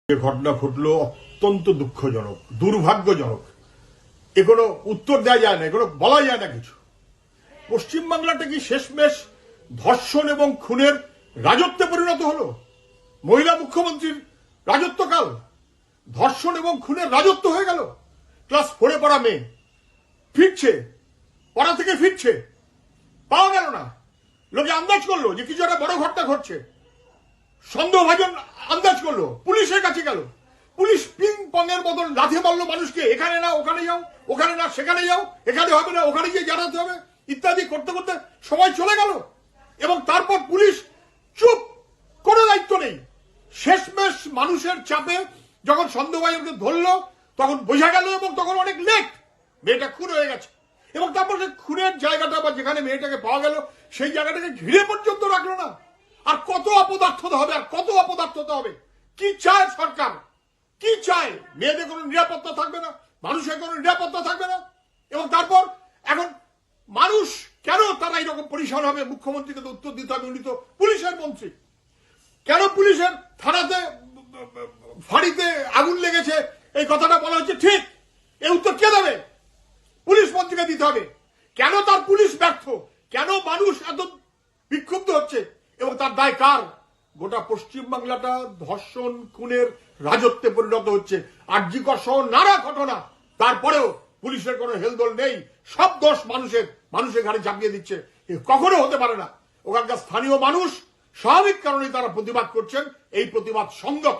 যে ঘটনা ঘটলো অত্যন্ত দুঃখজনক, দুর্ভাগ্যজনক। এ কোনো উত্তর দেওয়া যায় না, এগুলো বলা যায় না কিছু। পশ্চিমবাংলাটা কি শেষমেশ ধর্ষণ এবং খুনের রাজত্বে পরিণত হলো? মহিলা মুখ্যমন্ত্রীর রাজত্বকাল ধর্ষণ এবং খুনের রাজত্ব হয়ে গেল। ক্লাস 4-এ পড়া মেয়ে ফিরছে, পড়া থেকে ফিরছে, পাওয়া গেল না। লোকে আন্দাজ করলো যে কিছু একটা বড় ঘটনা ঘটছে, সন্দেহভাজন আন্দাজ করলো, পুলিশের কাছে গেল। পুলিশ পিং পং এর বদল লাথি মারলো মানুষকে, এখানে না ওখানে যাও, ওখানে না সেখানে যাও, এখানে হবে না ওখানে গিয়ে জানাতে হবে ইত্যাদি করতে করতে সময় চলে গেল। এবং তারপর পুলিশ চুপ, কোনো দায়িত্ব নেই। শেষমেশ মানুষের চাপে যখন সন্দেহভাজনকে ধরলো তখন বোঝা গেল, এবং তখন অনেক লেট, মেয়েটা খুন হয়ে গেছে। এবং তারপর সেই খুনের জায়গাটা বা যেখানে মেয়েটাকে পাওয়া গেল সেই জায়গাটাকে ঘিরে পর্যন্ত রাখলো না। আর কত অপদার্থতা হবে, আর কত অপদার্থতা হবে। কি চায় সরকার, কি চায়? মেয়েদের কোনো নিরাপত্তা থাকবে না, মানুষের কোনো নিরাপত্তা থাকবে না। এবং তারপর এখন মানুষ কেন তারা এইরকম পরিষ্কার হবে? মুখ্যমন্ত্রীকে তো উত্তর দিতে হবে, উনি তো পুলিশের মন্ত্রী। কেন পুলিশের থানাতে ফাঁড়িতে আগুন লেগেছে এই কথাটা বলা হচ্ছে ঠিক, এই উত্তর কে দেবে? পুলিশ মন্ত্রীকে দিতে হবে। কেন তার পুলিশ ব্যর্থ? কেন মানুষ এত বিক্ষুব্ধ হচ্ছে? এবং তার দায় কার? গোটা পশ্চিমবাংলাটা ধর্ষণ খুনের রাজত্বে পরিণত হচ্ছে। আরজি কর সহ নানা ঘটনা, তারপরেও পুলিশের কোনো হেলদোল নেই। সব দোষ মানুষের ঘাড়ে চাপিয়ে দিচ্ছে। কখনো হতে পারে না। ওখানকার স্থানীয় মানুষ স্বাভাবিক কারণে তারা প্রতিবাদ করছেন, এই প্রতিবাদ সংগত।